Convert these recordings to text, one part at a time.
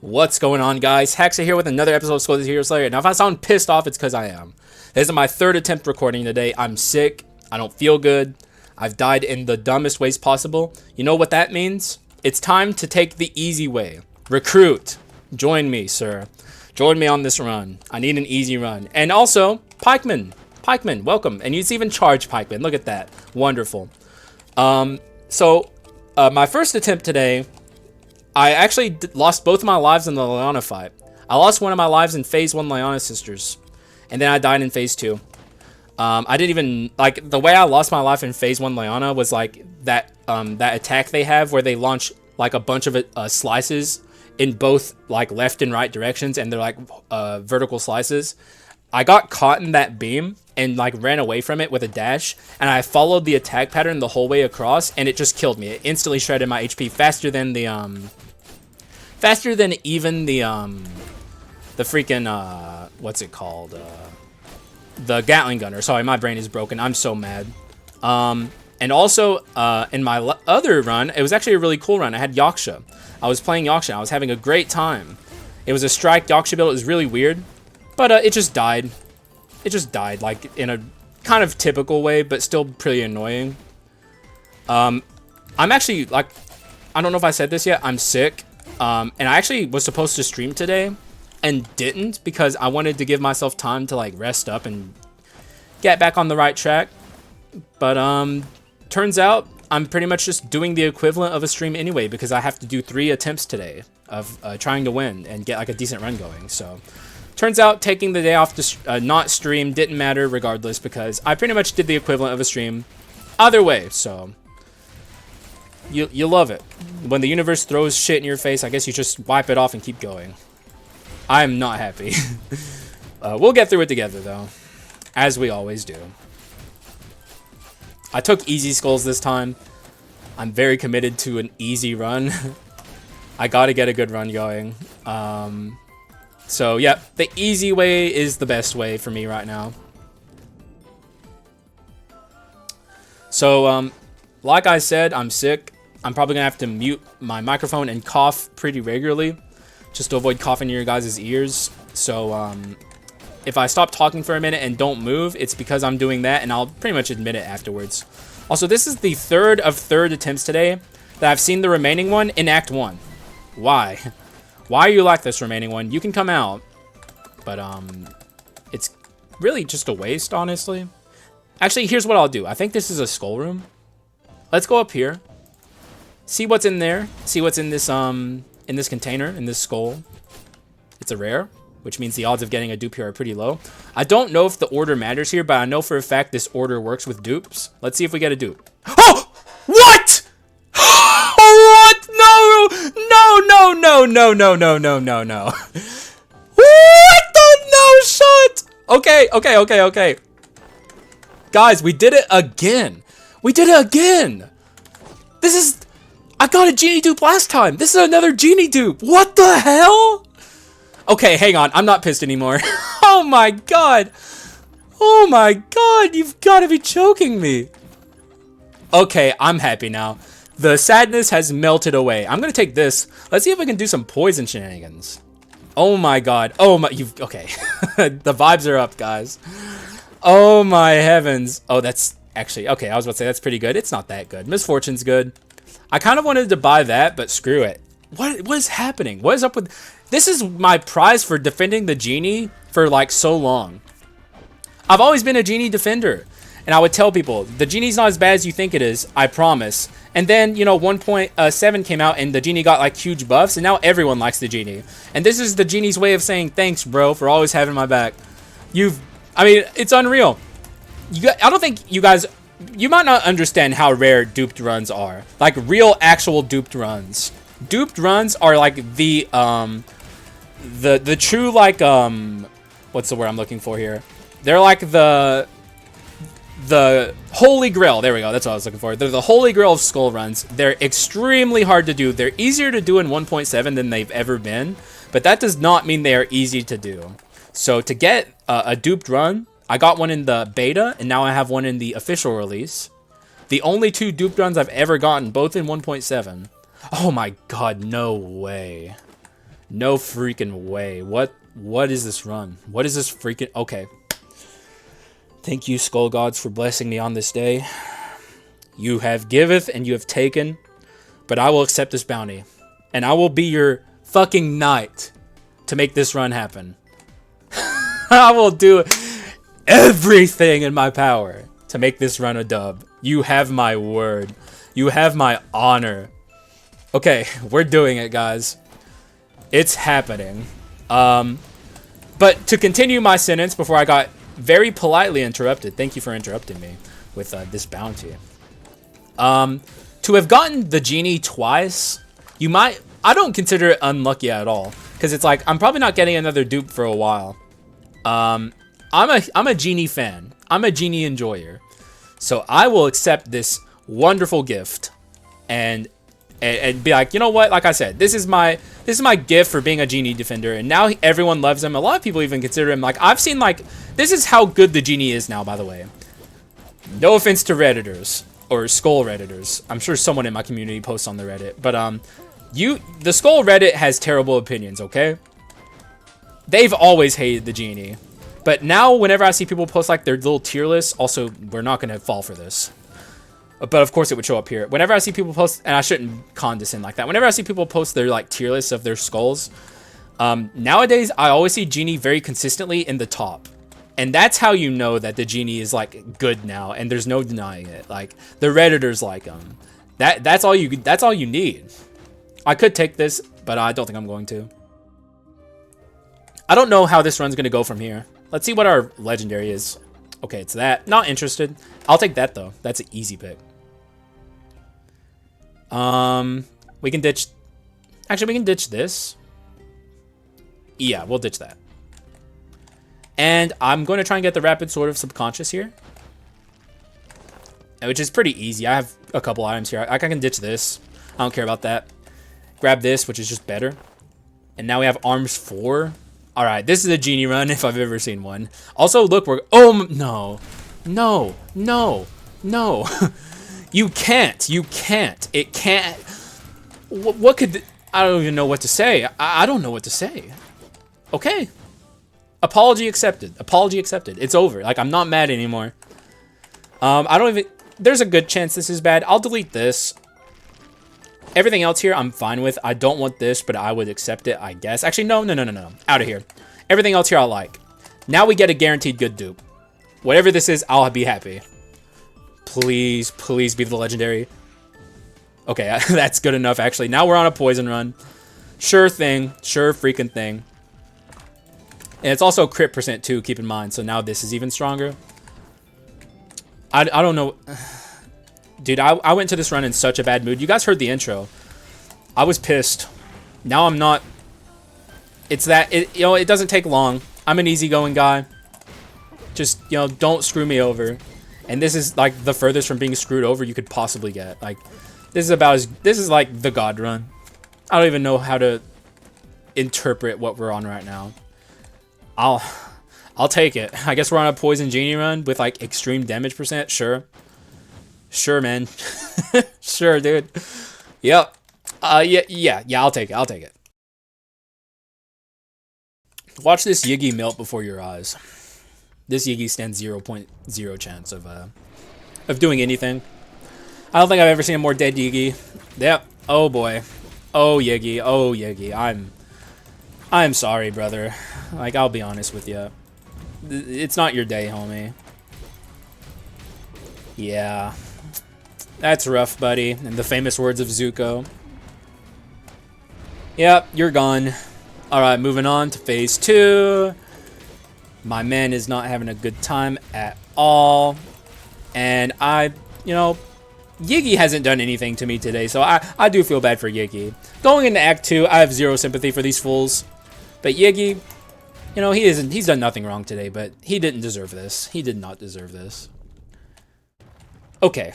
What's going on, guys? Haxa here with another episode of Skul the Hero Slayer. Now, if I sound pissed off, it's because I am. This is my third attempt recording today. I'm sick. I don't feel good. I've died in the dumbest ways possible. You know what that means? It's time to take the easy way. Recruit. Join me, sir. Join me on this run. I need an easy run. And also, Pikeman. Pikeman, welcome. And you even charge Pikeman. Look at that. Wonderful. My first attempt today, I actually lost both of my lives in the Lyanna fight. I lost one of my lives in Phase 1 Lyanna Sisters. And then I died in Phase 2. I didn't even... Like, the way I lost my life in Phase 1 Lyanna was, like, that attack they have where they launch, like, a bunch of slices in both, like, left and right directions. And they're, like, vertical slices. I got caught in that beam and, like, ran away from it with a dash. And I followed the attack pattern the whole way across. And it just killed me. It instantly shredded my HP faster than the, faster than even the freaking, what's it called? The Gatling Gunner. Sorry, my brain is broken. I'm so mad. And also, in my other run, it was actually a really cool run. I had Yaksha. I was playing Yaksha. I was having a great time. It was a strike Yaksha build. It was really weird. But, it just died. It just died, like, in a kind of typical way, but still pretty annoying. I'm actually, like, I don't know if I said this yet. I'm sick. And I actually was supposed to stream today and didn't because I wanted to give myself time to, like, rest up and get back on the right track. But, turns out I'm pretty much just doing the equivalent of a stream anyway because I have to do 3 attempts today of trying to win and get, like, a decent run going. So, turns out taking the day off to not stream didn't matter regardless because I pretty much did the equivalent of a stream either way. So, you love it. When the universe throws shit in your face, I guess you just wipe it off and keep going. I'm not happy. We'll get through it together, though. As we always do. I took easy skulls this time. I'm very committed to an easy run. I gotta get a good run going. So, yeah, the easy way is the best way for me right now. So, like I said, I'm sick. I'm probably going to have to mute my microphone and cough pretty regularly just to avoid coughing in your guys' ears. So, if I stop talking for a minute and don't move, it's because I'm doing that, and I'll pretty much admit it afterwards. Also, this is the third of third attempts today that I've seen the remaining one in Act 1. Why? Why are you like this remaining one? You can come out, but, it's really just a waste, honestly. Actually, here's what I'll do. I think this is a skull room. Let's go up here. See what's in there. See what's in this container, in this skull. It's a rare, which means the odds of getting a dupe here are pretty low. I don't know if the order matters here, but I know for a fact this order works with dupes. Let's see if we get a dupe. Oh! What? What? No! No, no, no, no, no, no, no, no, no. What the no shot? Okay, okay, okay, okay. Guys, we did it again. We did it again. This is... I got a Genie dupe last time. This is another Genie dupe. What the hell? Okay, hang on. I'm not pissed anymore. Oh my god. Oh my god. You've got to be choking me. Okay, I'm happy now. The sadness has melted away. I'm going to take this. Let's see if I can do some poison shenanigans. Oh my god. Oh my... Okay. The vibes are up, guys. Oh my heavens. Oh, that's... Actually, okay, I was about to say that's pretty good. It's not that good. Misfortune's good. I kind of wanted to buy that, but screw it. What is happening? What is up with... This is my prize for defending the Genie for, like, so long. I've always been a Genie defender. And I would tell people, the Genie's not as bad as you think it is. I promise. And then, you know, 1.7 came out and the Genie got, like, huge buffs. And now everyone likes the Genie. And this is the Genie's way of saying, thanks, bro, for always having my back. I mean, it's unreal. I don't think you guys... You might not understand how rare duped runs are. Like, real, actual duped runs. Duped runs are, like, the true, like, what's the word I'm looking for here? They're, like, the holy grail. There we go. That's what I was looking for. They're the holy grail of skull runs. They're extremely hard to do. They're easier to do in 1.7 than they've ever been. But that does not mean they are easy to do. So, to get a duped run... I got one in the beta, and now I have one in the official release. The only 2 duped runs I've ever gotten, both in 1.7. Oh my god, no way. No freaking way. What is this run? What is this freaking... Okay. Thank you, Skull Gods, for blessing me on this day. You have giveth and you have taken, but I will accept this bounty. And I will be your fucking knight to make this run happen. I will do everything in my power to make this run a dub. You have my word. You have my honor. Okay, we're doing it, guys. It's happening. But to continue my sentence before I got very politely interrupted. Thank you for interrupting me with this bounty. To have gotten the Genie twice, you might... I don't consider it unlucky at all. Because it's like, I'm probably not getting another dupe for a while. I'm a Genie fan. I'm a Genie enjoyer. So I will accept this wonderful gift. And be like, you know what? Like I said, this is my gift for being a Genie defender. And now everyone loves him. A lot of people even consider him, like, I've seen, like, this is how good the Genie is now, by the way. No offense to Redditors. Or Skull Redditors. I'm sure someone in my community posts on the Reddit. But, the Skull Reddit has terrible opinions, okay? They've always hated the Genie. But now, whenever I see people post, like, their little tier lists, also, we're not going to fall for this. But, of course, it would show up here. Whenever I see people post, and I shouldn't condescend like that. Whenever I see people post their, like, tier lists of their skulls, nowadays, I always see Genie very consistently in the top. And that's how you know that the Genie is, like, good now, and there's no denying it. Like, the Redditors like him. That's all you need. I could take this, but I don't think I'm going to. I don't know how this run's going to go from here. Let's see what our legendary is. Okay, it's that. Not interested. I'll take that, though. That's an easy pick. We can ditch... Actually, we can ditch this. Yeah, we'll ditch that. And I'm going to try and get the Rapid Sword of Subconscious here. Which is pretty easy. I have a couple items here. I can ditch this. I don't care about that. Grab this, which is just better. And now we have Arms 4. Alright, this is a Genie run if I've ever seen one. Also, look, we're... Oh, no. No. No. No. You can't. You can't. It can't... What could... I don't even know what to say. I don't know what to say. Okay. Apology accepted. Apology accepted. It's over. Like, I'm not mad anymore. I don't even... There's a good chance this is bad. I'll delete this. Everything else here, I'm fine with. I don't want this, but I would accept it, I guess. Actually, no. Out of here. Everything else here I like. Now we get a guaranteed good dupe. Whatever this is, I'll be happy. Please, please be the legendary. Okay, that's good enough, actually. Now we're on a poison run. Sure thing. Sure freaking thing. And it's also crit percent too, keep in mind. So now this is even stronger. I don't know. Dude, I went to this run in such a bad mood. You guys heard the intro. I was pissed. Now I'm not. It's that, you know, it doesn't take long. I'm an easygoing guy. Just, you know, don't screw me over. And this is, like, the furthest from being screwed over you could possibly get. Like, this is like the God run. I don't even know how to interpret what we're on right now. I'll take it. I guess we're on a Poison Genie run with, like, extreme damage percent. Sure. Sure, man. Sure, dude. Yep. Yeah, I'll take it. I'll take it. Watch this Yiggy melt before your eyes. This Yiggy stands 0.0 chance of doing anything. I don't think I've ever seen a more dead Yiggy. Yep. Oh boy. Oh Yiggy. Oh Yiggy. I'm sorry, brother. Like, I'll be honest with you. It's not your day, homie. Yeah. That's rough, buddy. In the famous words of Zuko. Yep, you're gone. Alright, moving on to phase 2. My man is not having a good time at all. And you know, Yiggy hasn't done anything to me today, so I do feel bad for Yiggy. Going into Act 2, I have zero sympathy for these fools. But Yiggy, you know, he's done nothing wrong today, but he didn't deserve this. He did not deserve this. Okay.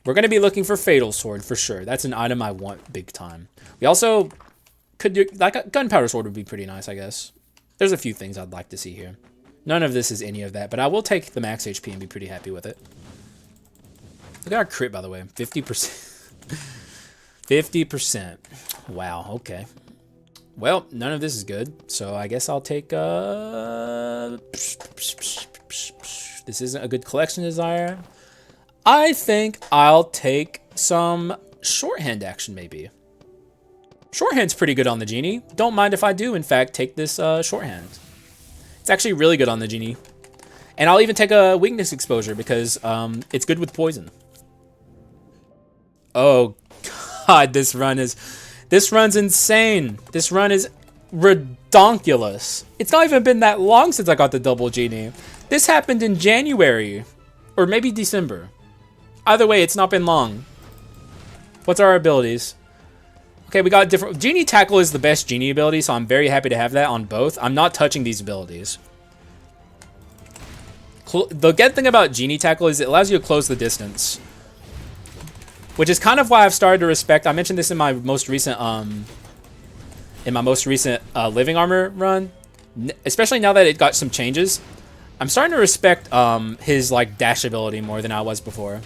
We're going to be looking for Fatal Sword for sure. That's an item I want big time. We also could do, like, a Gunpowder Sword would be pretty nice, I guess. There's a few things I'd like to see here. None of this is any of that, but I will take the max HP and be pretty happy with it. Look at our crit, by the way. 50%. 50%. Wow, okay. Well, none of this is good, so I guess I'll take, this isn't a good collection desire. I think I'll take some shorthand action, maybe. Shorthand's pretty good on the Genie. Don't mind if I do, in fact, take this shorthand. It's actually really good on the Genie. And I'll even take a weakness exposure because it's good with poison. Oh, God, this run's insane. This run is redonkulous. It's not even been that long since I got the double Genie. This happened in January or maybe December. Either way, it's not been long. What's our abilities? Okay, we got different. Genie Tackle is the best Genie ability, so I'm very happy to have that on both. I'm not touching these abilities. The good thing about Genie Tackle is it allows you to close the distance, which is kind of why I've started to respect. I mentioned this in my most recent Living Armor run, especially now that it got some changes. I'm starting to respect his like dash ability more than I was before.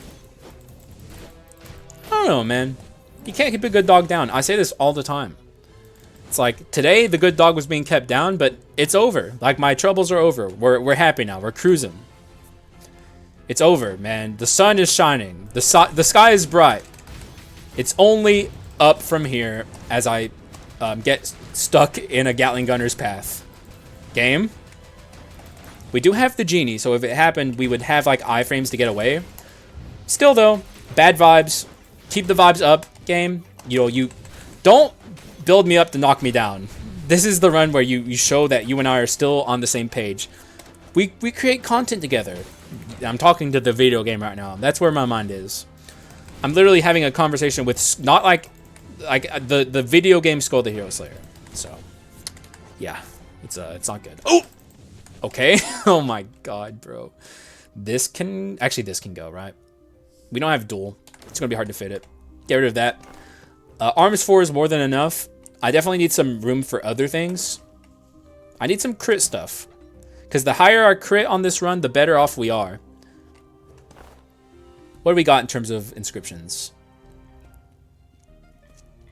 I don't know, man. You can't keep a good dog down. I say this all the time. It's like today the good dog was being kept down, but it's over. Like my troubles are over. We're happy now. We're cruising. It's over, man. The sun is shining. The sky is bright. It's only up from here as I get stuck in a Gatling gunner's path. Game. We do have the Genie, so if it happened, we would have like iframes to get away. Still though, bad vibes. Keep the vibes up, game. You know, you don't build me up to knock me down. This is the run where you show that you and I are still on the same page. We create content together. I'm talking to the video game right now. That's where my mind is. I'm literally having a conversation with not like the video game Skul the Hero Slayer. So yeah, it's not good. Oh, okay. Oh my god, bro. This can go, right? We don't have duel. It's gonna be hard to fit it. Get rid of that. Arms 4 is more than enough. I definitely need some room for other things. I need some crit stuff. Because the higher our crit on this run, the better off we are. What do we got in terms of inscriptions?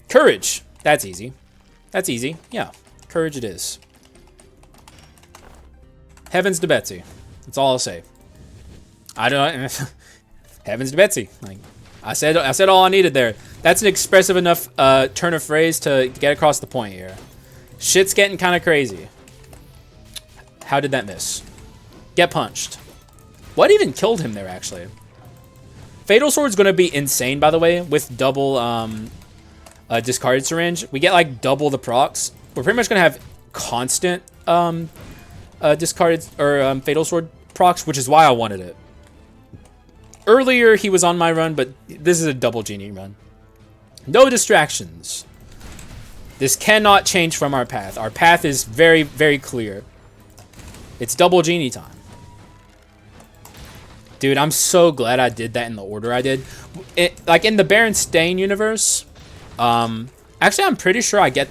Courage. That's easy. That's easy. Yeah. Courage it is. Heavens to Betsy. That's all I'll say. I don't... Heavens to Betsy. Like, I said all I needed there. That's an expressive enough turn of phrase to get across the point here. Shit's getting kind of crazy. How did that miss? Get punched. What even killed him there, actually? Fatal Sword's going to be insane, by the way, with double discarded syringe. We get, like, double the procs. We're pretty much going to have constant discarded or Fatal Sword procs, which is why I wanted it. Earlier, he was on my run, but this is a double Genie run. No distractions. This cannot change from our path. Our path is very, very clear. It's double Genie time. Dude, I'm so glad I did that in the order I did. Like in the Berenstain universe, actually I'm pretty sure I get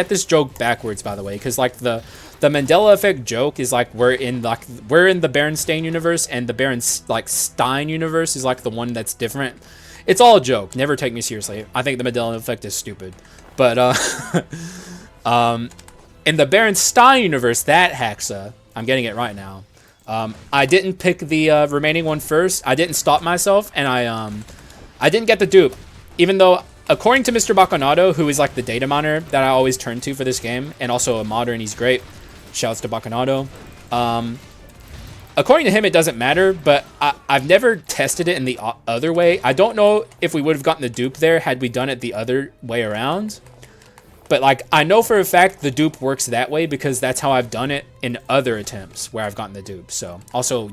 this joke backwards, by the way, because like the Mandela effect joke is like we're in the Berenstain universe, and the Stein universe is like the one that's different. It's all a joke. Never take me seriously. I think the Mandela effect is stupid. But in the Berenstain universe, that Haxa, I'm getting it right now. I didn't pick the remaining one first. I didn't stop myself, and I didn't get the dupe, even though according to Mr. Baccanato, who is like the data miner that I always turn to for this game, and also a modder, and he's great. Shouts to Baccanato. According to him, it doesn't matter, but I've never tested it in the other way. I don't know if we would have gotten the dupe there had we done it the other way around. But like, I know for a fact the dupe works that way because that's how I've done it in other attempts where I've gotten the dupe. So also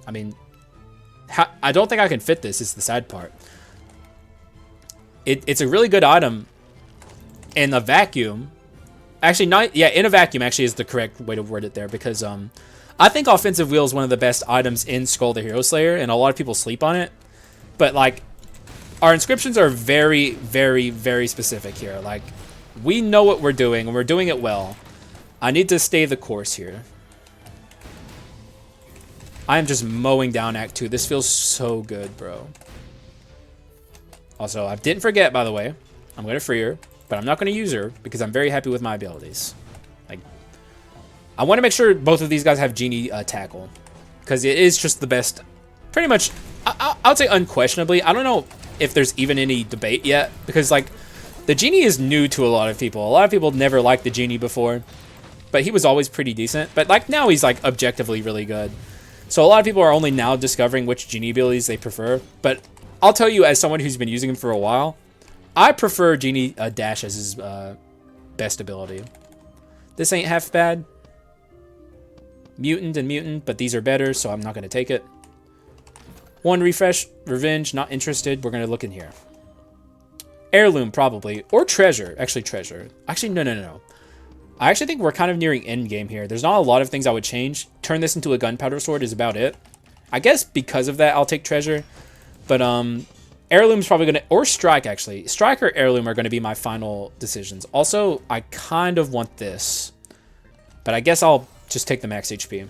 I don't think I can fit this is the sad part. It's a really good item in a vacuum. Actually, in a vacuum actually is the correct way to word it there, because I think Offensive Wheel is one of the best items in Skul the Hero Slayer, and a lot of people sleep on it. But like, our inscriptions are very, very, very specific here. Like, we know what we're doing, and we're doing it well. I need to stay the course here. I am just mowing down Act 2. This feels so good, bro. Also, I didn't forget, by the way, I'm going to free her. but I'm not going to use her because I'm very happy with my abilities. Like, I want to make sure both of these guys have Genie tackle, because it is just the best. Pretty much, I would say unquestionably. I don't know if there's even any debate yet, because like the Genie is new to a lot of people. A lot of people never liked the Genie before, but he was always pretty decent. But like now he's like objectively really good. So a lot of people are only now discovering which Genie abilities they prefer. But I'll tell you, as someone who's been using him for a while, I prefer Genie Dash as his best ability. This ain't half bad. Mutant and Mutant, but these are better, so I'm not going to take it. One refresh, Revenge, not interested. We're going to look in here. Heirloom, probably. Or Treasure. Actually, Treasure. Actually, no. I actually think we're kind of nearing end game here. There's not a lot of things I would change. Turn this into a gunpowder sword is about it. I guess because of that, I'll take Treasure. But, Heirloom's probably going to... Or Strike, actually. Strike or Heirloom are going to be my final decisions. Also, I kind of want this. But I guess I'll just take the max HP.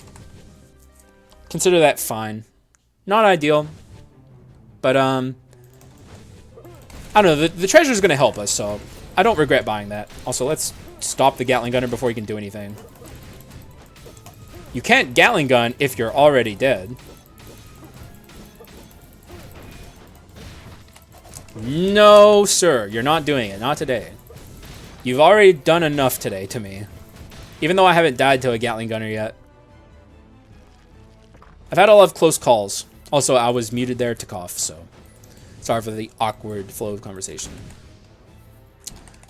Consider that fine. Not ideal. But, I don't know. The treasure is going to help us, so I don't regret buying that. Also, let's stop the Gatling Gunner before he can do anything. You can't Gatling Gun if you're already dead. No, sir. You're not doing it. Not today. You've already done enough today to me. Even though I haven't died to a Gatling Gunner yet. I've had a lot of close calls. Also, I was muted there to cough, so... Sorry for the awkward flow of conversation.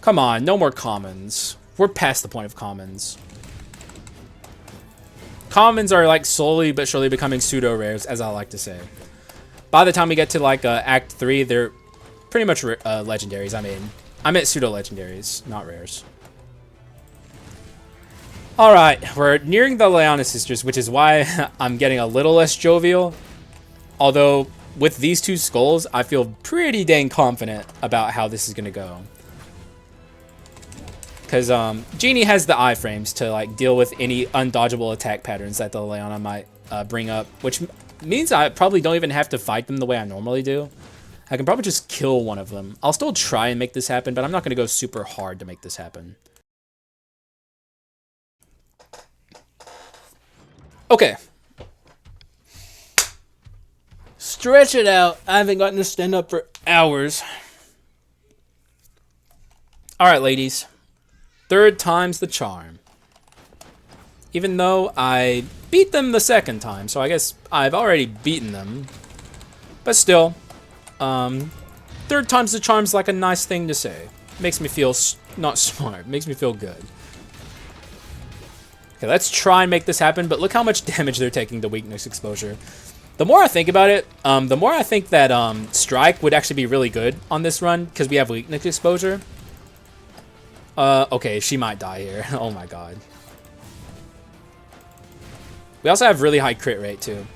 Come on, no more commons. We're past the point of commons. Commons are like slowly but surely becoming pseudo-rares, as I like to say. By the time we get to like Act 3, they're pretty much legendaries. I meant pseudo-legendaries, not rares. Alright, we're nearing the Leona sisters, which is why I'm getting a little less jovial. Although, with these two skulls, I feel pretty dang confident about how this is going to go. Because Genie has the iframes to like deal with any undodgeable attack patterns that the Leona might bring up. Which means I probably don't even have to fight them the way I normally do. I can probably just kill one of them. I'll still try and make this happen, but I'm not going to go super hard to make this happen. Okay. Stretch it out. I haven't gotten to stand up for hours. Alright, ladies. Third time's the charm. Even though I beat them the second time, so I guess I've already beaten them. But still, third time's the charm's like a nice thing to say. Makes me feel not smart. Makes me feel good. Okay, let's try and make this happen, but look how much damage they're taking to weakness exposure. The more I think about it, the more I think that Strike would actually be really good on this run, because we have weakness exposure. Okay, she might die here. Oh my god. We also have really high crit rate, too.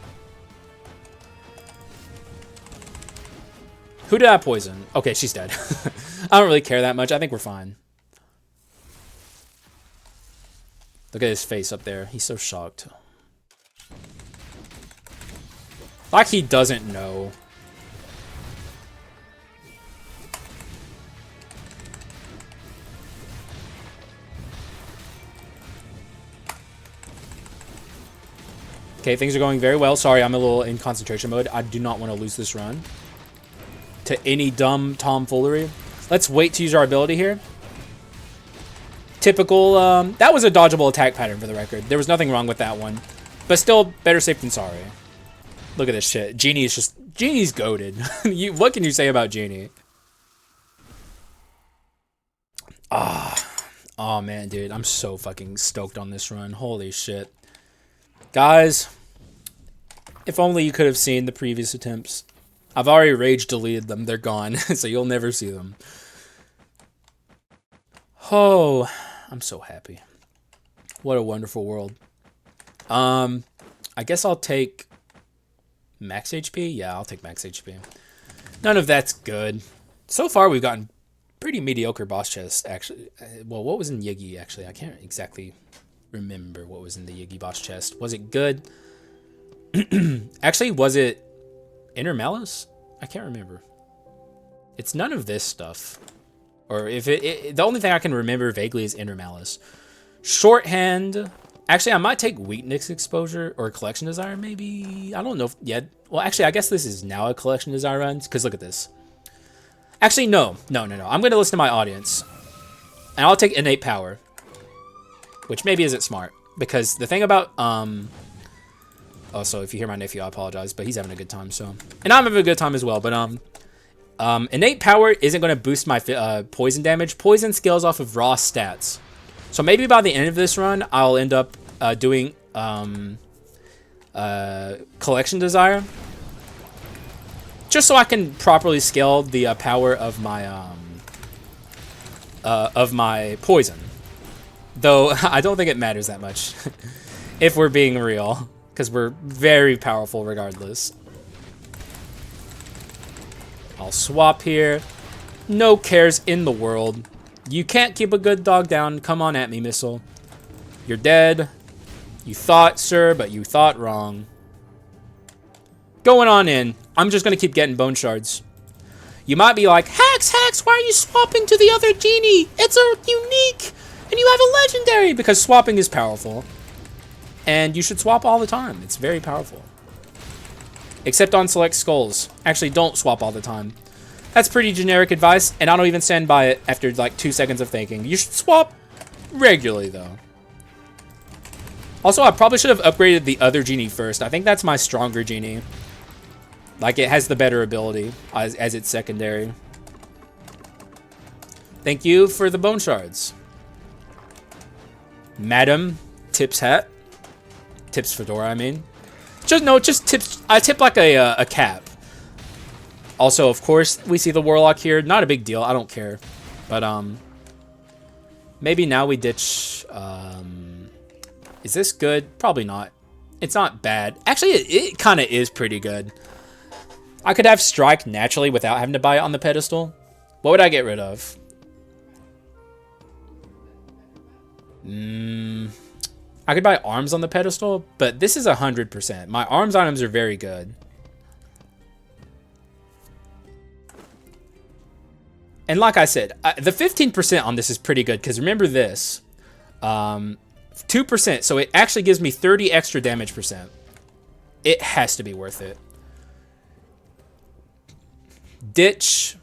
Who did I poison? Okay, she's dead. I don't really care that much. I think we're fine. Look at his face up there. He's so shocked. Like he doesn't know. Okay, things are going very well. Sorry, I'm a little in concentration mode. I do not want to lose this run to any dumb tomfoolery. Let's wait to use our ability here. Typical, that was a dodgeable attack pattern for the record. There was nothing wrong with that one. But still, better safe than sorry. Look at this shit. Genie's goated. What can you say about Genie? Oh man, dude. I'm so fucking stoked on this run. Holy shit. Guys, if only you could have seen the previous attempts. I've already rage deleted them. They're gone, so you'll never see them. Oh, I'm so happy. What a wonderful world. I guess I'll take max HP? Yeah, I'll take max HP. None of that's good. So far, we've gotten pretty mediocre boss chests, actually. Well, what was in Yiggy, actually? I can't exactly remember what was in the Yiggy boss chest. Was it good? Actually, was it Inner Malice? I can't remember. It's none of this stuff. Or if the only thing I can remember vaguely is Inner Malice. Shorthand. Actually, I might take Weakness Exposure or Collection Desire, maybe. I don't know. Well, actually, I guess this is now a Collection Desire run, because look at this. Actually, no. I'm going to listen to my audience. And I'll take Innate Power. Which maybe isn't smart. Because the thing about... Also, if you hear my nephew, I apologize, but he's having a good time, so... And I'm having a good time as well, but, Innate Power isn't going to boost my poison damage. Poison scales off of raw stats. So maybe by the end of this run, I'll end up doing Collection Desire. Just so I can properly scale the power of my poison. Though, I don't think it matters that much. If we're being real. Because we're very powerful regardless. I'll swap here. No cares in the world. You can't keep a good dog down. Come on at me, missile. You're dead. You thought, sir, but you thought wrong. Going on in. I'm just going to keep getting bone shards. You might be like, Hax, why are you swapping to the other Genie? It's a unique, and you have a legendary. Because swapping is powerful. And you should swap all the time. It's very powerful. Except on select skulls. Actually, don't swap all the time. That's pretty generic advice, and I don't even stand by it after like 2 seconds of thinking. You should swap regularly, though. Also, I probably should have upgraded the other Genie first. I think that's my stronger Genie. Like, it has the better ability as its secondary. Thank you for the bone shards. Madam Tips hat. Tips fedora, I mean. Just tips. I tip like a cap. Also, of course, we see the Warlock here. Not a big deal. I don't care. But, maybe now we ditch, is this good? Probably not. It's not bad. Actually, it kind of is pretty good. I could have Strike naturally without having to buy it on the pedestal. What would I get rid of? I could buy Arms on the pedestal, but this is 100%. My Arms items are very good. And like I said, the 15% on this is pretty good, because remember this. 2%, so it actually gives me 30 extra damage percent. It has to be worth it. Ditch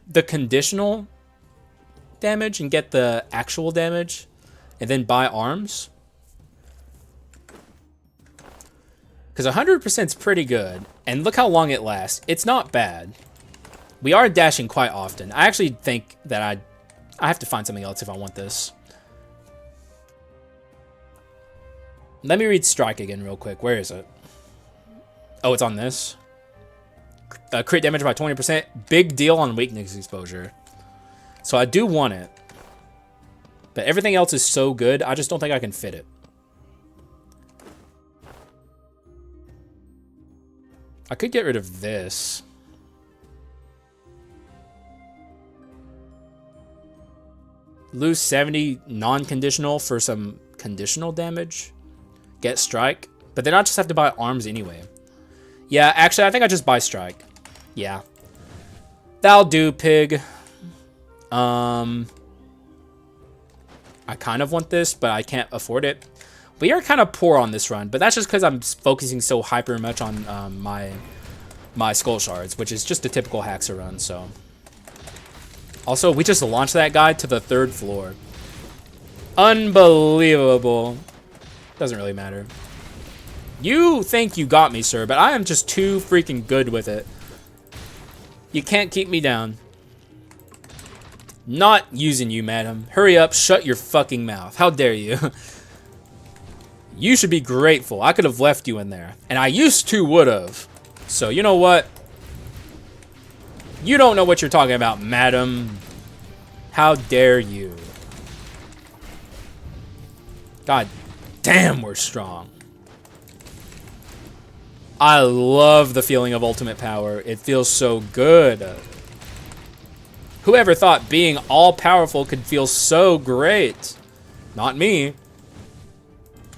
the conditional damage and get the actual damage, and then buy Arms. Because 100% is pretty good, and look how long it lasts. It's not bad. We are dashing quite often. I actually think that I have to find something else if I want this. Let me read Strike again real quick. Where is it? Oh, it's on this. Crit damage by 20%. Big deal on weakness exposure. So I do want it. But everything else is so good, I just don't think I can fit it. I could get rid of this. Lose 70 non-conditional for some conditional damage. Get Strike. But then I just have to buy Arms anyway. Yeah, actually, I think I just buy Strike. Yeah. That'll do, pig. I kind of want this, but I can't afford it. We are kind of poor on this run, but that's just because I'm focusing so hyper much on my Skull Shards, which is just a typical Haxa run, so... Also, we just launched that guy to the 3rd floor. Unbelievable. Doesn't really matter. You think you got me, sir, but I am just too freaking good with it. You can't keep me down. Not using you, madam. Hurry up, shut your fucking mouth. How dare you? You should be grateful. I could have left you in there. And I used to would have. So, you know what? You don't know what you're talking about, madam. How dare you? God damn, we're strong. I love the feeling of ultimate power. It feels so good. Whoever thought being all-powerful could feel so great? Not me.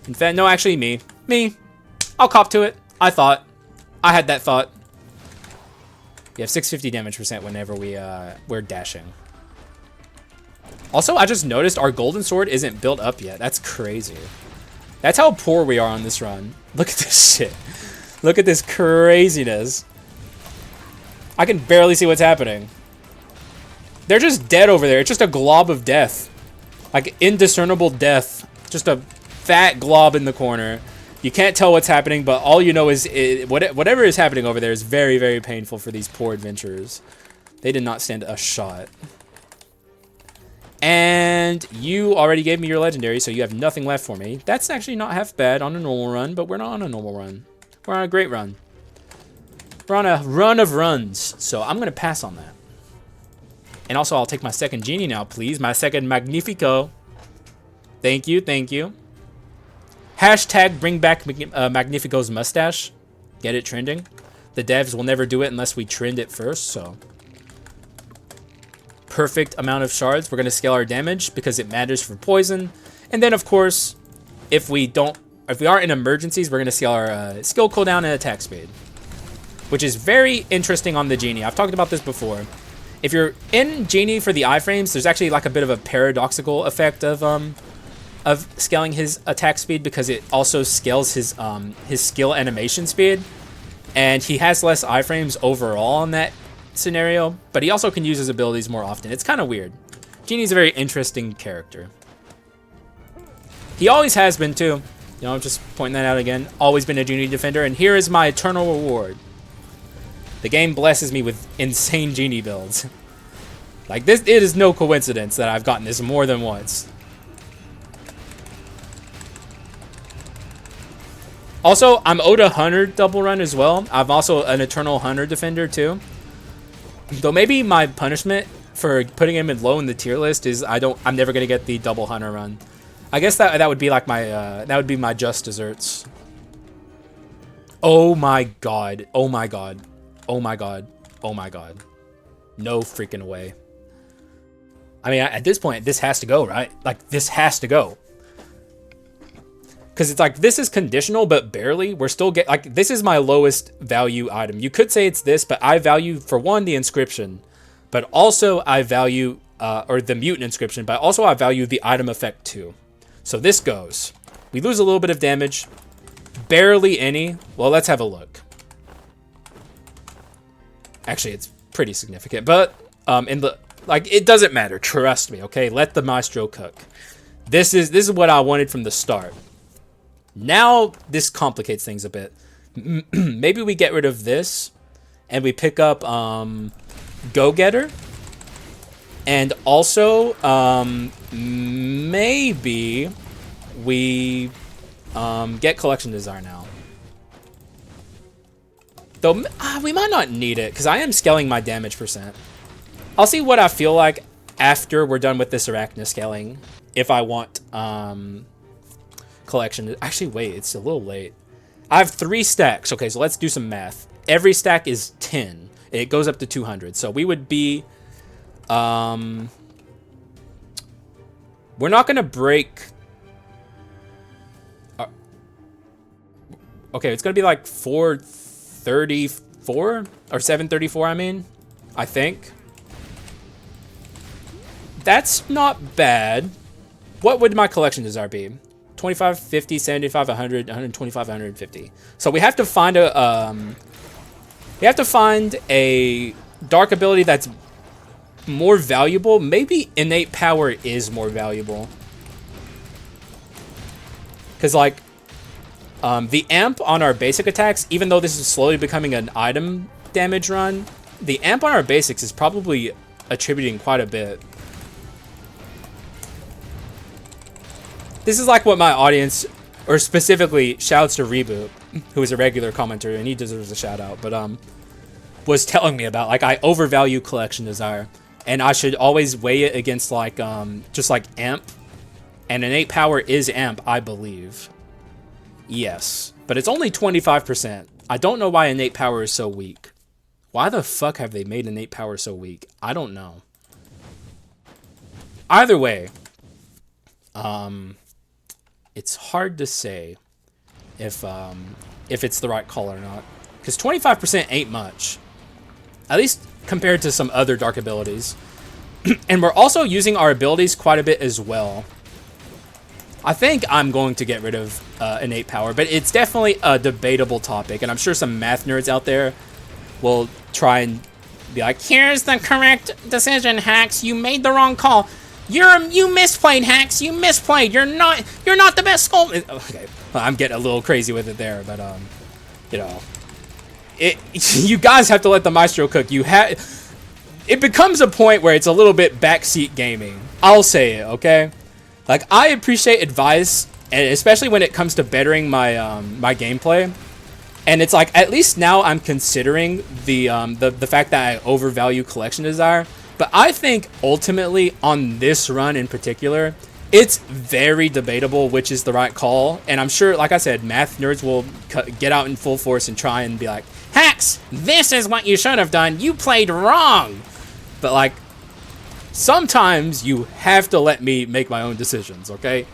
In fact, no, actually me. Me. I'll cop to it. I had that thought. We have 650 damage percent whenever we're dashing. Also, I just noticed our golden sword isn't built up yet. That's crazy. That's how poor we are on this run. Look at this shit. Look at this craziness. I can barely see what's happening. They're just dead over there. It's just a glob of death. Like indiscernible death. Just a fat glob in the corner. You can't tell what's happening, but all you know is whatever is happening over there is very, very painful for these poor adventurers. They did not stand a shot. And you already gave me your legendary, so you have nothing left for me. That's actually not half bad on a normal run, but we're not on a normal run. We're on a great run. We're on a run of runs, so I'm going to pass on that. And also, I'll take my second Genie now, please. My second Magnifico. Thank you, thank you. Hashtag bring back Magnifico's mustache. Get it trending. The devs will never do it unless we trend it first, so... Perfect amount of shards. We're going to scale our damage because it matters for poison. And then, of course, if we aren't in emergencies, we're going to scale our skill cooldown and attack speed, which is very interesting on the Genie. I've talked about this before. If you're in Genie for the iframes, there's actually like a bit of a paradoxical effect of scaling his attack speed because it also scales his skill animation speed, and he has less iframes overall in that scenario, but he also can use his abilities more often. It's kind of weird. Genie's a very interesting character. He always has been too. You know, I'm just pointing that out again. Always been a Genie defender, and here is my eternal reward. The game blesses me with insane Genie builds. Like this, it is no coincidence that I've gotten this more than once. Also, I'm owed a Hunter double run as well. I'm also an Eternal Hunter defender too. Though maybe my punishment for putting him in low in the tier list is I'm never gonna get the double Hunter run. I guess that would be like my that would be my just desserts. Oh my god! Oh my god! Oh my god! Oh my god! No freaking way! I mean, at this point, this has to go, right? Like this has to go. Because it's like, this is conditional, but barely. We're still like, this is my lowest value item. You could say it's this, but I value, for one, the inscription. But also, I value, or the mutant inscription, but also I value the item effect too. So this goes. We lose a little bit of damage. Barely any. Well, let's have a look. Actually, it's pretty significant. But, it doesn't matter. Trust me, okay? Let the maestro cook. This is what I wanted from the start. Now, this complicates things a bit. Maybe we get rid of this, and we pick up Go-Getter. And also, maybe we get Collection Desire now. Though, we might not need it, because I am scaling my damage percent. I'll see what I feel like after we're done with this Arachna scaling, if I want... collection. Actually, wait, it's a little late. I have 3 stacks. Okay, so let's do some math. Every stack is 10. It goes up to 200. So we would be... we're not going to break... okay, it's going to be like 434? Or 734, I mean. I think. That's not bad. What would my collection desire be? 25, 50, 75, 100, 125, 150. So we have to find a dark ability that's more valuable. Maybe innate power is more valuable. Because like the amp on our basic attacks, even though this is slowly becoming an item damage run, the amp on our basics is probably attributing quite a bit. This is like what my audience, or specifically, shouts to Reboot, who is a regular commenter, and he deserves a shout out, but was telling me about. Like, I overvalue Collection Desire, and I should always weigh it against, like, just like Amp. And innate power is Amp, I believe. Yes, but it's only 25%. I don't know why innate power is so weak. Why the fuck have they made innate power so weak? I don't know. Either way, it's hard to say if it's the right call or not, because 25% ain't much. At least compared to some other dark abilities. And we're also using our abilities quite a bit as well. I think I'm going to get rid of innate power, but it's definitely a debatable topic, and I'm sure some math nerds out there will try and be like, here's the correct decision, Hax. You made the wrong call. You misplayed, Hax. You misplayed. You're not the best Skull. Okay, well, I'm getting a little crazy with it there, but you know, you guys have to let the maestro cook. It becomes a point where it's a little bit backseat gaming. I'll say it, okay? Like, I appreciate advice, and especially when it comes to bettering my my gameplay. And it's like, at least now I'm considering the fact that I overvalue collection desire. But I think ultimately on this run in particular, it's very debatable which is the right call. And I'm sure, like I said, math nerds will get out in full force and try and be like, Hax, this is what you should have done. You played wrong. But like, sometimes you have to let me make my own decisions, okay?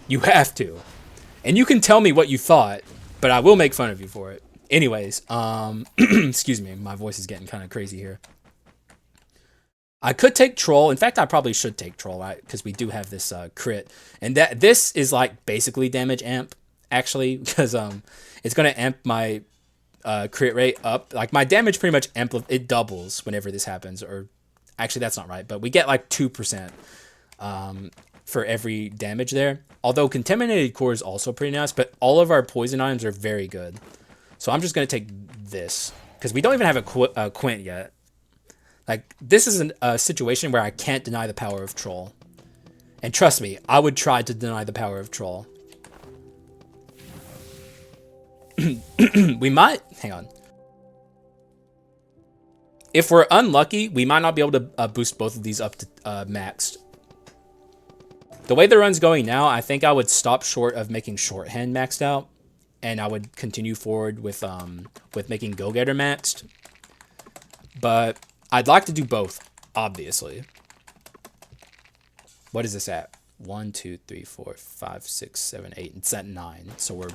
You have to. And you can tell me what you thought, but I will make fun of you for it. Anyways, excuse me, my voice is getting kind of crazy here. I could take Troll. In fact, I probably should take Troll, right? Because we do have this crit. And this is like basically damage amp, actually, because it's going to amp my crit rate up. Like, my damage pretty much it doubles whenever this happens. Or actually, that's not right, but we get like 2% for every damage there. Although Contaminated Core is also pretty nice, but all of our poison items are very good. So I'm just going to take this, because we don't even have a Quint yet. Like, this is a situation where I can't deny the power of Troll. And trust me, I would try to deny the power of Troll. We might... Hang on. If we're unlucky, we might not be able to boost both of these up to maxed. The way the run's going now, I think I would stop short of making Shorthand maxed out. And I would continue forward with making Go-Getter maxed. But I'd like to do both, obviously. What is this at? 1, 2, 3, 4, 5, 6, 7, 8. It's at 9. So we're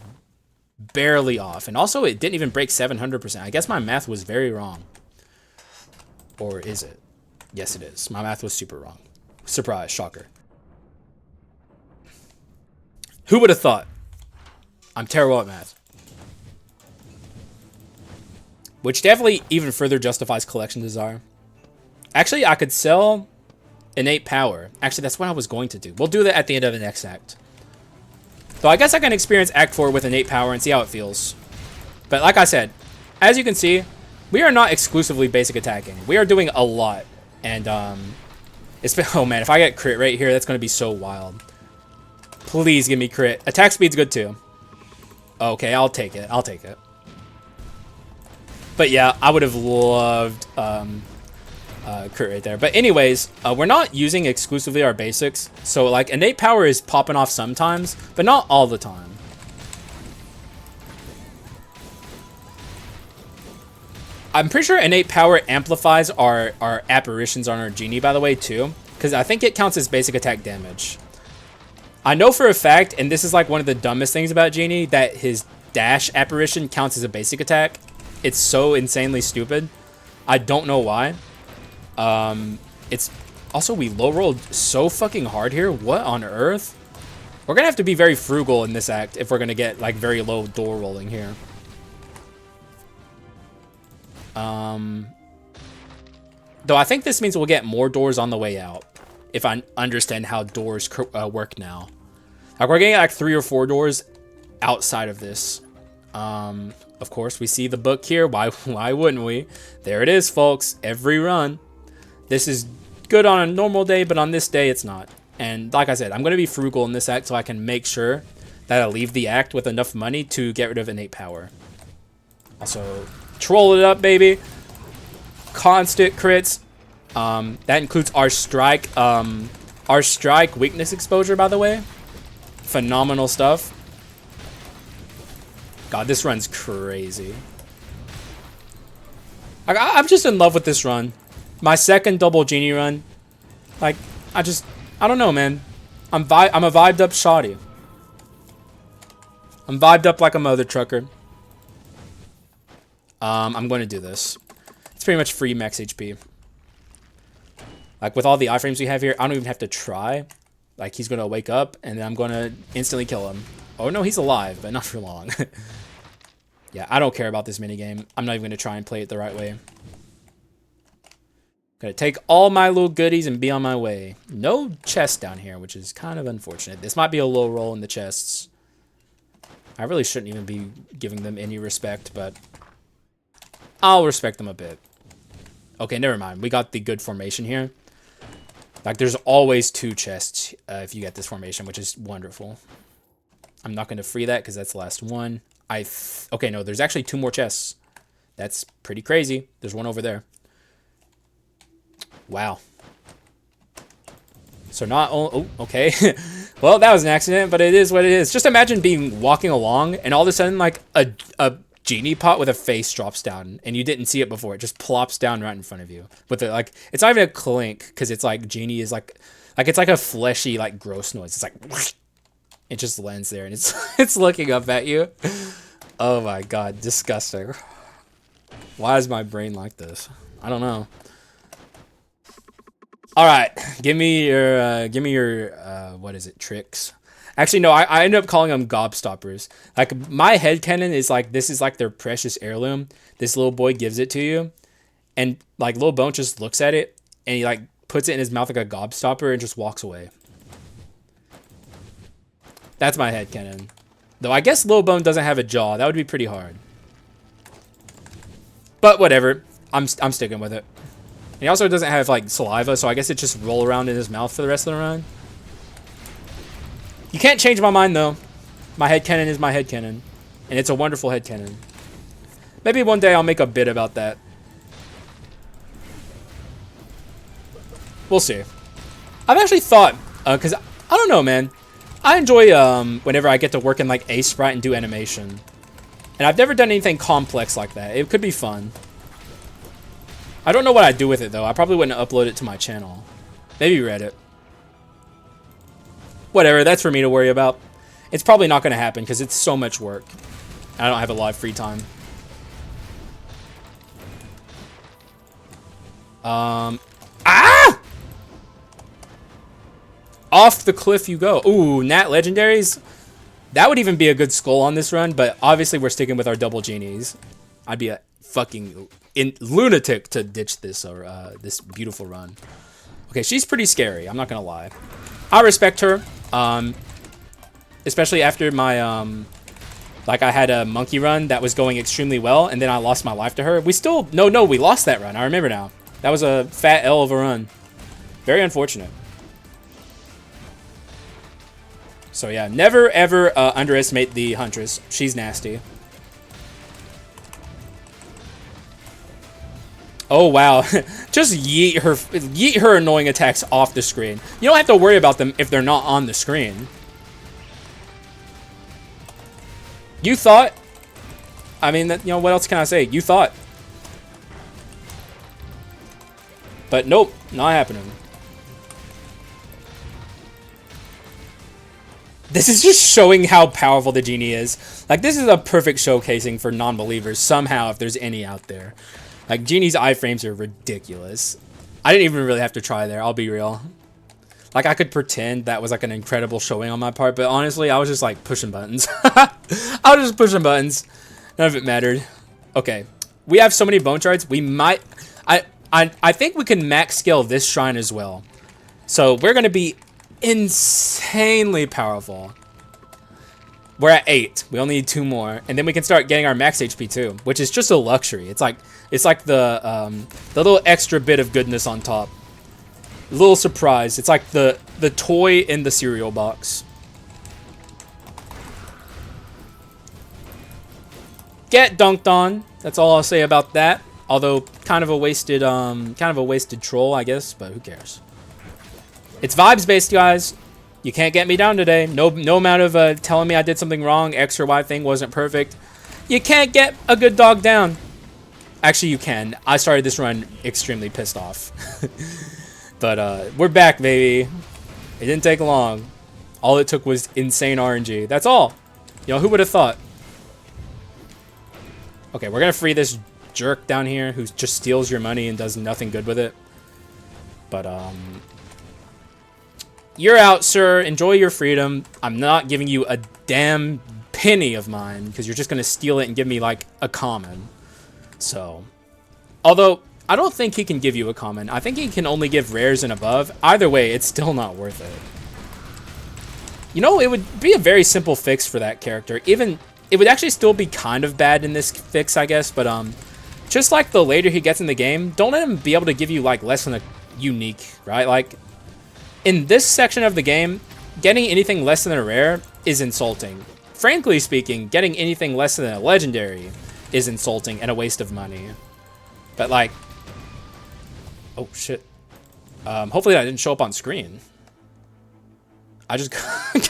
barely off. And also, it didn't even break 700%. I guess my math was very wrong. Or is it? Yes, it is. My math was super wrong. Surprise, shocker. Who would have thought? I'm terrible at math. Which definitely even further justifies collection desire. Actually, I could sell innate power. Actually, that's what I was going to do. We'll do that at the end of the next act. So I guess I can experience Act 4 with innate power and see how it feels. But like I said, as you can see, we are not exclusively basic attacking. We are doing a lot. And, oh man, if I get crit right here, that's going to be so wild. Please give me crit. Attack speed's good too. Okay, I'll take it. I'll take it. But yeah, I would have loved crit right there. But anyways, we're not using exclusively our basics. So like, innate power is popping off sometimes, but not all the time. I'm pretty sure innate power amplifies our apparitions on our Genie, by the way, too. Because I think it counts as basic attack damage. I know for a fact, and this is like one of the dumbest things about Genie, that his dash apparition counts as a basic attack. It's so insanely stupid. I don't know why. It's also, we low rolled so fucking hard here. What on earth? We're gonna have to be very frugal in this act if we're gonna get like very low door rolling here. Though I think this means we'll get more doors on the way out, if I understand how doors work now. Like, we're getting like 3 or 4 doors outside of this. Of course, we see the book here. Why wouldn't we? There it is, folks. Every run. This is good on a normal day, but on this day, it's not. And like I said, I'm going to be frugal in this act so I can make sure that I leave the act with enough money to get rid of innate power. Also, troll it up, baby. Constant crits. That includes our strike weakness exposure, by the way. Phenomenal stuff. God, this run's crazy. I'm just in love with this run. My second double Genie run. Like, I don't know, man. I'm a vibed up shoddy. I'm vibed up like a mother trucker. I'm going to do this. pretty much free max HP. Like, with all the iframes we have here, I don't even have to try. Like, he's going to wake up, and then I'm going to instantly kill him. Oh, no, he's alive, but not for long. Yeah, I don't care about this minigame. I'm not even going to try and play it the right way. Gonna take all my little goodies and be on my way. No chest down here, which is kind of unfortunate. This might be a low roll in the chests. I really shouldn't even be giving them any respect, but I'll respect them a bit. Okay, never mind. We got the good formation here. Like, there's always 2 chests if you get this formation, which is wonderful. I'm not going to free that because that's the last one. Okay, no, there's actually 2 more chests. That's pretty crazy. There's one over there. Wow. So not only... Oh, okay. Well, that was an accident, but it is what it is. Just imagine walking along, and all of a sudden, like, a genie pot with a face drops down, and you didn't see it before. It just plops down right in front of you. With the, like, it's not even a clink, because it's like Genie is like it's like a fleshy, like, gross noise. It's like, it just lands there, and it's looking up at you. Oh my god, disgusting. Why is my brain like this? I don't know. All right, give me your what is it, tricks? Actually, no, I ended up calling them gobstoppers. Like, my headcanon is like, this is like their precious heirloom. This little boy gives it to you, and like Lil Bone just looks at it, and he like puts it in his mouth like a gobstopper and just walks away. That's my headcanon. Though I guess Lil Bone doesn't have a jaw. That would be pretty hard. But whatever, I'm sticking with it. And he also doesn't have like saliva, so I guess it just roll around in his mouth for the rest of the run. You can't change my mind, though. My headcanon is my headcanon. And it's a wonderful headcanon. Maybe one day I'll make a bit about that. We'll see. I've actually thought, because I don't know, man. I enjoy whenever I get to work in like a sprite and do animation. And I've never done anything complex like that. It could be fun. I don't know what I'd do with it, though. I probably wouldn't upload it to my channel. Maybe Reddit. Whatever, that's for me to worry about. It's probably not going to happen because it's so much work. I don't have a lot of free time. Ah! Off the cliff you go. Ooh, Nat Legendaries. That would even be a good skull on this run, but obviously we're sticking with our double genies. I'd be a fucking lunatic to ditch this this beautiful run. Okay, she's pretty scary. I'm not going to lie. I respect her. Especially after my, like I had a monkey run that was going extremely well, and then I lost my life to her. We still, no, we lost that run. I remember now. That was a fat L of a run. Very unfortunate. So yeah, never ever underestimate the Huntress. She's nasty. Oh wow, just yeet her annoying attacks off the screen. You don't have to worry about them if they're not on the screen. You thought, I mean, you know, what else can I say? You thought. But nope, not happening. This is just showing how powerful the Genie is. Like, this is a perfect showcasing for non-believers somehow, if there's any out there. Like, Genie's iframes are ridiculous. I didn't even really have to try there, I'll be real. Like, I could pretend that was like an incredible showing on my part, but honestly, I was just like pushing buttons. I was just pushing buttons. None of it mattered. Okay, we have so many bone shards. We might, I think we can max scale this shrine as well. So we're gonna be insanely powerful. We're at 8. We only need 2 more, and then we can start getting our max HP too, which is just a luxury. It's like the little extra bit of goodness on top. A little surprise. It's like the toy in the cereal box. Get dunked on. That's all I'll say about that. Although kind of a wasted troll, I guess, but who cares? It's vibes based, guys. You can't get me down today. No amount of telling me I did something wrong, X or Y thing wasn't perfect. You can't get a good dog down. Actually, you can. I started this run extremely pissed off. But we're back, baby. It didn't take long. All it took was insane RNG. That's all. You know, who would have thought? Okay, we're going to free this jerk down here who just steals your money and does nothing good with it. But, you're out, sir. Enjoy your freedom. I'm not giving you a damn penny of mine because you're just going to steal it and give me, like, a common. So, although, I don't think he can give you a common. I think he can only give rares and above. Either way, it's still not worth it. You know, it would be a very simple fix for that character. Even, it would actually still be kind of bad in this fix, I guess. But, just like the later he gets in the game, don't let him be able to give you, like, less than a unique, right? Like, in this section of the game, getting anything less than a rare is insulting. Frankly speaking, getting anything less than a legendary is insulting and a waste of money. But like, oh shit. Hopefully that didn't show up on screen. I just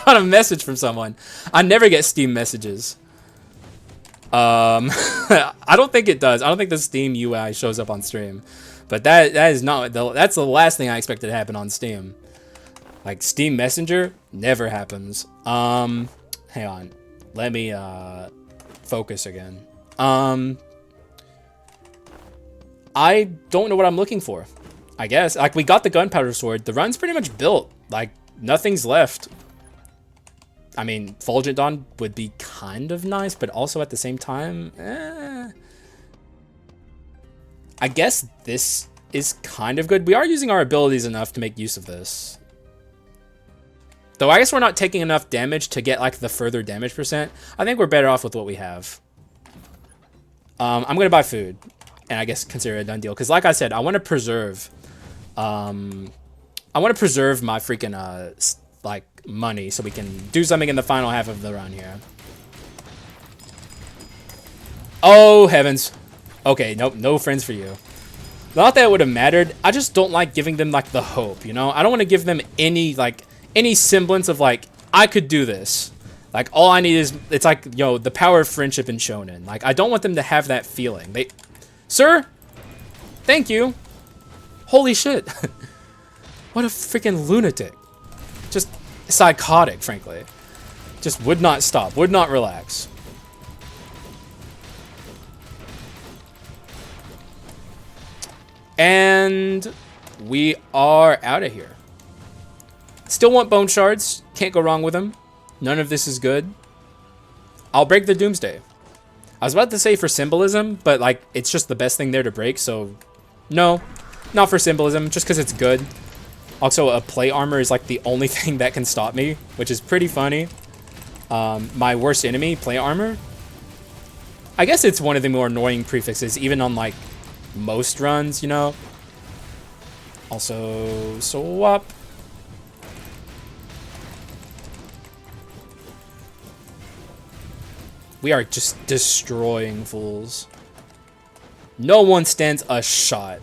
got a message from someone. I never get Steam messages. I don't think it does. I don't think the Steam UI shows up on stream. But that is not, that's the last thing I expected to happen on Steam. Like, Steam Messenger never happens. Hang on. Let me, focus again. I don't know what I'm looking for. I guess. Like, we got the gunpowder sword. The run's pretty much built. Like, nothing's left. I mean, Fulgent Dawn would be kind of nice, but also at the same time, I guess this is kind of good. We are using our abilities enough to make use of this. Though I guess we're not taking enough damage to get like the further damage percent. I think we're better off with what we have. I'm going to buy food and I guess consider it a done deal. Because like I said, I want to preserve, my freaking, like money so we can do something in the final half of the run here. Oh, heavens. Okay, nope, no friends for you. Not that it would have mattered. I just don't like giving them like the hope, you know? I don't want to give them any semblance of like, I could do this. Like, all I need is, it's like, yo, the power of friendship in shonen. Like, I don't want them to have that feeling. Sir? Thank you. Holy shit. What a freaking lunatic. Just psychotic, frankly. Just would not stop, would not relax. And we are out of here. Still want bone shards. Can't go wrong with them. None of this is good. I'll break the Doomsday. I was about to say for symbolism, but like it's just the best thing there to break, so no. Not for symbolism, just because it's good. Also, a plate armor is like the only thing that can stop me, which is pretty funny. My worst enemy, plate armor. I guess it's one of the more annoying prefixes, even on like most runs, you know. Also, swap. We are just destroying fools. No one stands a shot.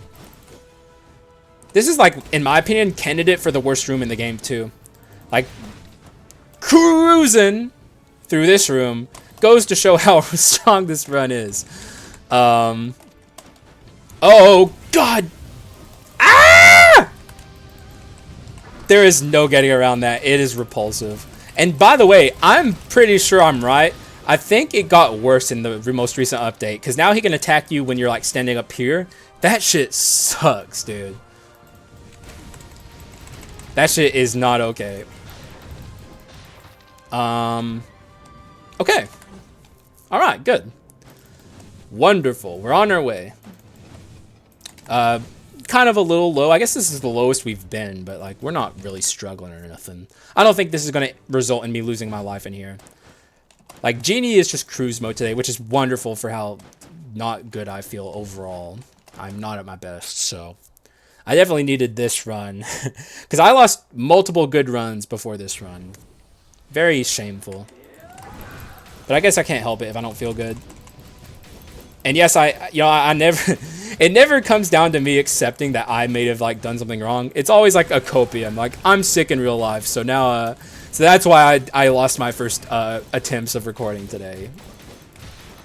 This is like, in my opinion, candidate for the worst room in the game too. Like, cruising through this room goes to show how strong this run is. Oh God! Ah! There is no getting around that. It is repulsive. And by the way, I'm pretty sure I'm right. I think it got worse in the most recent update, because now he can attack you when you're like standing up here. That shit sucks, dude. That shit is not okay. Okay. Alright, good. Wonderful. We're on our way. Kind of a little low. I guess this is the lowest we've been, but like we're not really struggling or nothing. I don't think this is going to result in me losing my life in here. Like, Genie is just cruise mode today, which is wonderful for how not good I feel overall. I'm not at my best, so I definitely needed this run. Because I lost multiple good runs before this run. Very shameful. But I guess I can't help it if I don't feel good. And yes, I never... It never comes down to me accepting that I may have, like, done something wrong. It's always, like, a copium. Like, I'm sick in real life, so now, so that's why I lost my first attempts of recording today.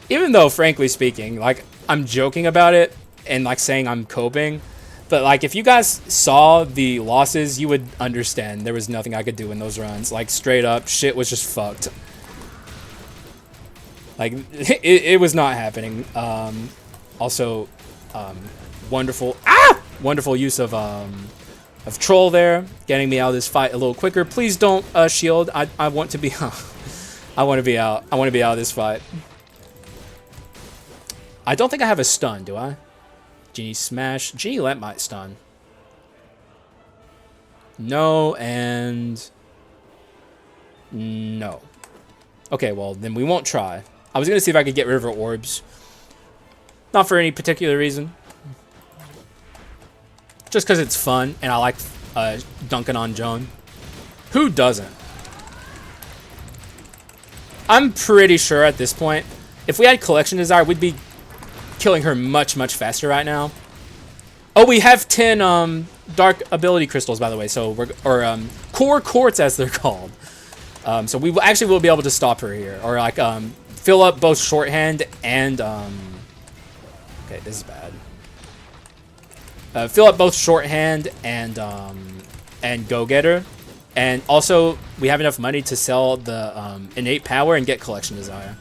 Even though, frankly speaking, like, I'm joking about it and, like, saying I'm coping. But, like, if you guys saw the losses, you would understand there was nothing I could do in those runs. Like, straight up, shit was just fucked. Like, it was not happening. Also, wonderful use of troll there, getting me out of this fight a little quicker. Please don't shield. I want to be I want to be out. I want to be out of this fight. I don't think I have a stun, do I? Genie smash. Genie let might stun. No, and no. Okay, well, then we won't try. I was going to see if I could get rid of her orbs. Not for any particular reason. Just because it's fun, and I like dunking on Joan. Who doesn't? I'm pretty sure at this point, if we had Collection Desire, we'd be killing her much, much faster right now. Oh, we have 10 Dark Ability Crystals, by the way, so or Core Quartz, as they're called. So we actually will be able to stop her here, or like fill up both shorthand and okay, this is bad. Fill up both shorthand and go-getter, and also we have enough money to sell the innate power and get Collection Desire.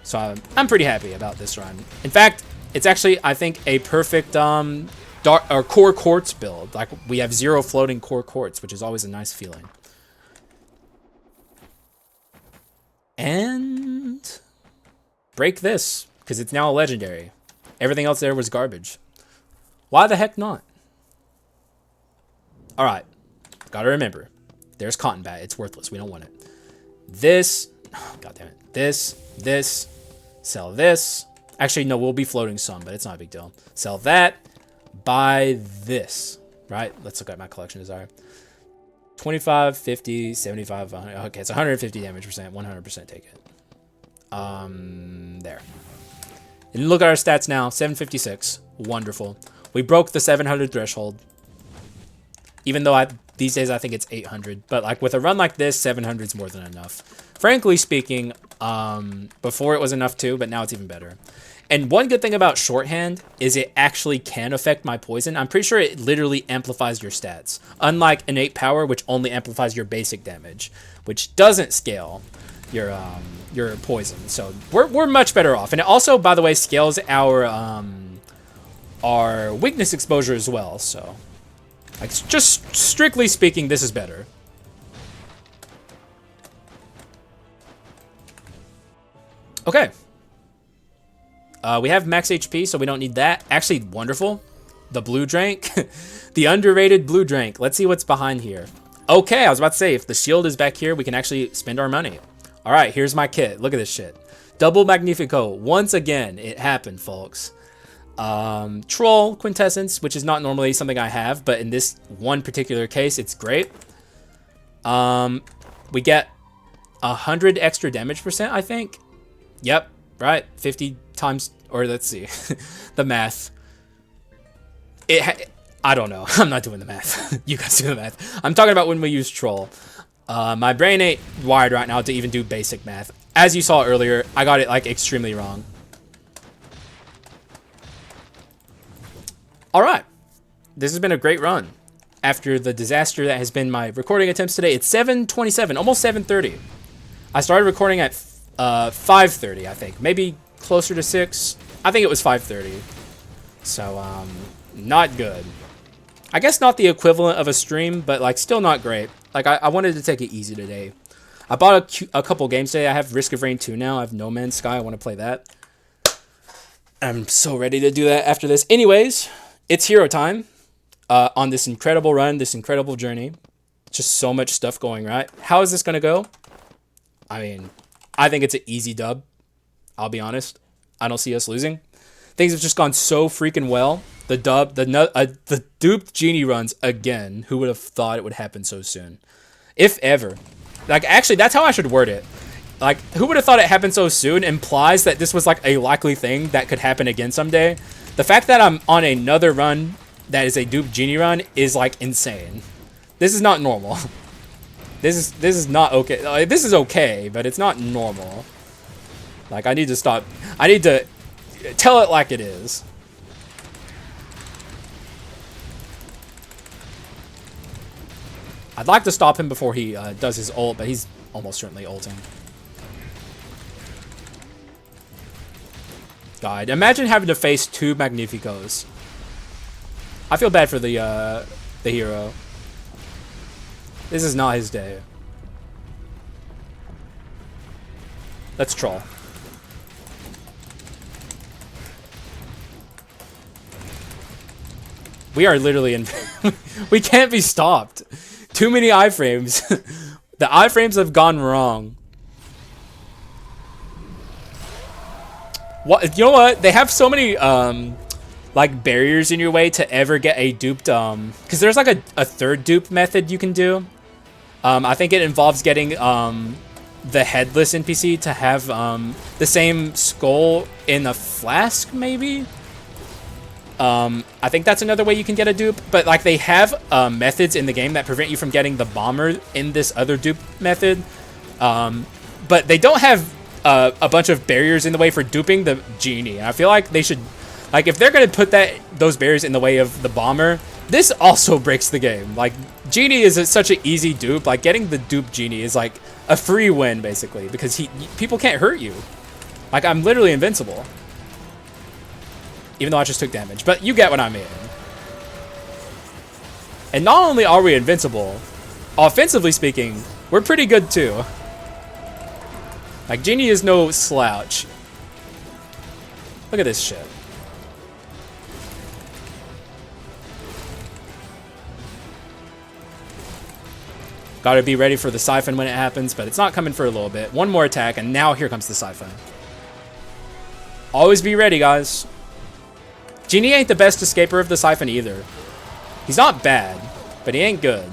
So I'm pretty happy about this run. In fact, it's actually, I think, a perfect dark or core quartz build. Like, we have 0 floating core quartz, which is always a nice feeling. And break this, because it's now a legendary. Everything else there was garbage. Why the heck not? All right, gotta remember, there's Cotton Bat. It's worthless. We don't want it. This, god damn it. This, sell this. Actually, no, we'll be floating some, but it's not a big deal. Sell that. Buy this. Right? Let's look at my Collection Desire. 25, 50, 75, 100. Okay, it's 150 damage percent. 100% take it. There. And look at our stats now. 756. Wonderful. We broke the 700 threshold. Even though these days I think it's 800. But like with a run like this, 700 is more than enough. Frankly speaking, before it was enough too, but now it's even better. And one good thing about shorthand is it actually can affect my poison. I'm pretty sure it literally amplifies your stats. Unlike innate power, which only amplifies your basic damage, which doesn't scale your poison. So we're much better off. And it also, by the way, scales our weakness exposure as well. So like, just strictly speaking, this is better. Okay. We have max HP, so we don't need that. Actually, wonderful. The blue drink. The underrated blue drink. Let's see what's behind here. Okay, I was about to say, if the shield is back here, we can actually spend our money. All right, here's my kit. Look at this shit. Double Magnifico. Once again, it happened, folks. Troll Quintessence, which is not normally something I have, but in this one particular case, it's great. We get 100 extra damage percent, I think. Yep, right. 50 times, or let's see, the math. I don't know. I'm not doing the math. You guys do the math. I'm talking about when we use troll. My brain ain't wired right now to even do basic math. As you saw earlier, I got it like extremely wrong. All right, this has been a great run. After the disaster that has been my recording attempts today, it's 7:27, almost 7:30. I started recording at 5:30, I think, maybe closer to 6. I think it was 5:30. So not good. I guess not the equivalent of a stream, but like still not great. Like I wanted to take it easy today. I bought a couple games today. I have Risk of Rain 2 now. I have No Man's Sky. I want to play that. I'm so ready to do that after this. Anyways, it's hero time on this incredible run, this incredible journey. Just so much stuff going right. How is this going to go? I mean, I think it's an easy dub. I'll be honest. I don't see us losing. Things have just gone so freaking well. The duped Genie runs again. Who would have thought it would happen so soon? If ever. Like, actually, that's how I should word it. Like, who would have thought it happened so soon implies that this was like a likely thing that could happen again someday. The fact that I'm on another run that is a duped Genie run is like insane. This is not normal. This is not okay. Like, this is okay, but it's not normal. Like, I need to stop. I need to tell it like it is. I'd like to stop him before he does his ult, but he's almost certainly ulting. God, imagine having to face 2 Magnificos. I feel bad for the hero. This is not his day. Let's troll. We are literally in... we can't be stopped. Too many iframes. The iframes have gone wrong. What? You know what? They have so many like barriers in your way to ever get a duped because there's like a third dupe method you can do. I think it involves getting the headless NPC to have the same skull in a flask, maybe. I think that's another way you can get a dupe, but like they have methods in the game that prevent you from getting the bomber in this other dupe method, but they don't have a bunch of barriers in the way for duping the Genie. And I feel like they should, like, if they're gonna put those barriers in the way of the bomber, this also breaks the game. Like, Genie is such an easy dupe. Like, getting the dupe Genie is like a free win basically, because people can't hurt you. Like, I'm literally invincible. Even though I just took damage. But you get what I mean. And not only are we invincible, offensively speaking, we're pretty good too. Like, Genie is no slouch. Look at this shit. Gotta be ready for the siphon when it happens, but it's not coming for a little bit. One more attack, and now here comes the siphon. Always be ready, guys. Genie ain't the best escaper of the siphon either. He's not bad, but he ain't good.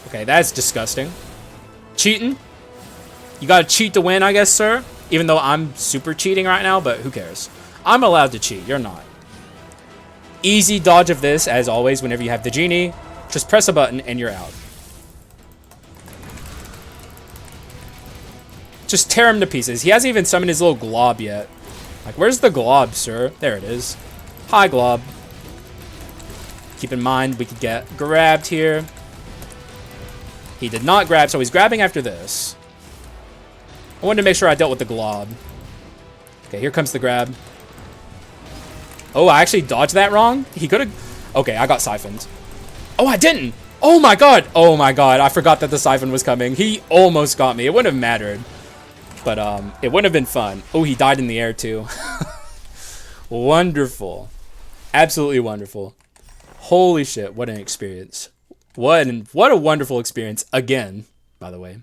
Okay, that's disgusting. Cheating? You gotta cheat to win, I guess, sir? Even though I'm super cheating right now, but who cares? I'm allowed to cheat, you're not. Easy dodge of this, as always, whenever you have the Genie. Just press a button and you're out. Just tear him to pieces. He hasn't even summoned his little glob yet. Like, where's the glob, sir? There it is. Hi, glob. Keep in mind, we could get grabbed here. He did not grab, so he's grabbing after this. I wanted to make sure I dealt with the glob. Okay, here comes the grab. Oh, I actually dodged that wrong? He could have... Okay, I got siphoned. Oh, I didn't! Oh my god! Oh my god, I forgot that the siphon was coming. He almost got me. It wouldn't have mattered. But it wouldn't have been fun. Oh, he died in the air too. Wonderful. Absolutely wonderful. Holy shit, what an experience. What a wonderful experience. Again, by the way.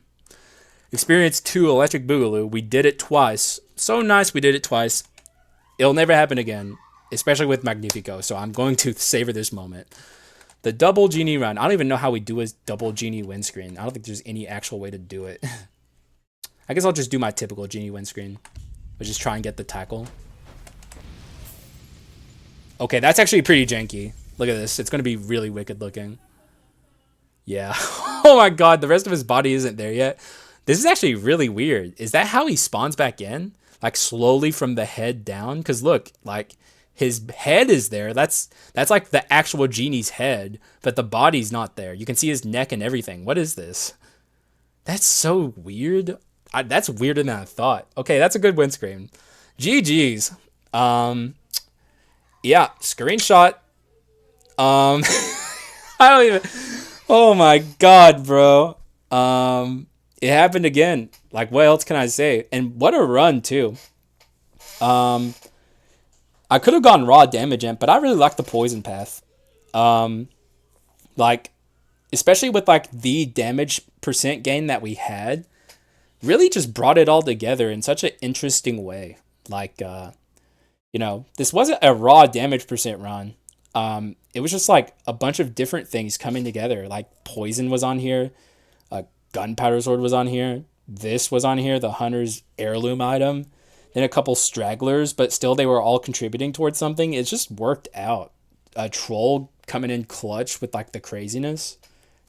Experience 2 Electric Boogaloo. We did it twice. So nice we did it twice. It'll never happen again. Especially with Magnifico. So I'm going to savor this moment. The double Genie run. I don't even know how we do a double Genie win screen. I don't think there's any actual way to do it. I guess I'll just do my typical Genie win screen. Which is try and get the tackle. Okay, that's actually pretty janky. Look at this. It's going to be really wicked looking. Yeah. Oh my god, the rest of his body isn't there yet. This is actually really weird. Is that how he spawns back in? Like, slowly from the head down? Because look, like, his head is there. That's like the actual Genie's head. But the body's not there. You can see his neck and everything. What is this? That's so weird. That's weirder than I thought. Okay, that's a good win screen. GG's. Yeah, screenshot. I don't even... Oh my god, bro. It happened again. Like, what else can I say? And what a run, too. I could have gone raw damage in, but I really like the poison path. Like, especially with, like, the damage percent gain that we had, really just brought it all together in such an interesting way. Like, you know, this wasn't a raw damage percent run. It was just like a bunch of different things coming together. Like, poison was on here, gunpowder sword was on here, this was on here, the hunter's heirloom item, then a couple stragglers, but still they were all contributing towards something. It just worked out. A troll coming in clutch with like the craziness.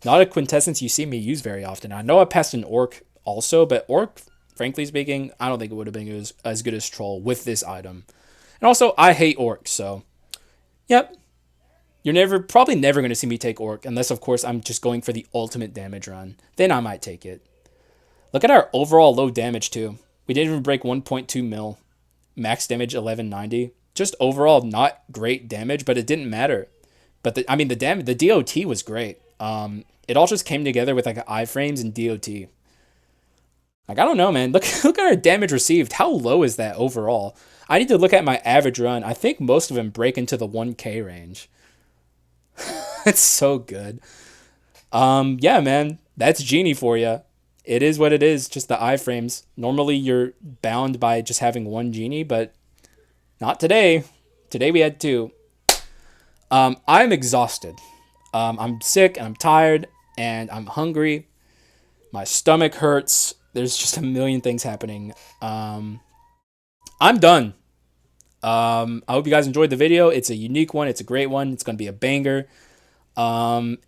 Not a quintessence you see me use very often. I know I passed an orc also, but orc, frankly speaking, I don't think it would have been as good as troll with this item. And also, I hate orcs, so yep. You're probably never going to see me take orc, unless, of course, I'm just going for the ultimate damage run. Then I might take it. Look at our overall low damage, too. We didn't even break 1.2 mil. max damage 1190. Just overall not great damage, but it didn't matter. But I mean, the damage, the DOT was great. It all just came together with like iframes and DOT. Like, I don't know, man. Look at our damage received. How low is that overall? I need to look at my average run. I think most of them break into the 1K range. It's so good. Yeah, man. That's Genie for you. It is what it is. Just the iframes. Normally, you're bound by just having one Genie, but not today. Today we had two. I'm exhausted. I'm sick and I'm tired and I'm hungry. My stomach hurts. There's just a million things happening. I'm done. I hope you guys enjoyed the video. It's a unique one. It's a great one. It's going to be a banger. And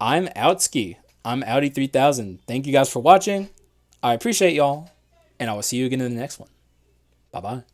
I'm outski. I'm Audi 3000. Thank you guys for watching. I appreciate y'all. And I will see you again in the next one. Bye-bye.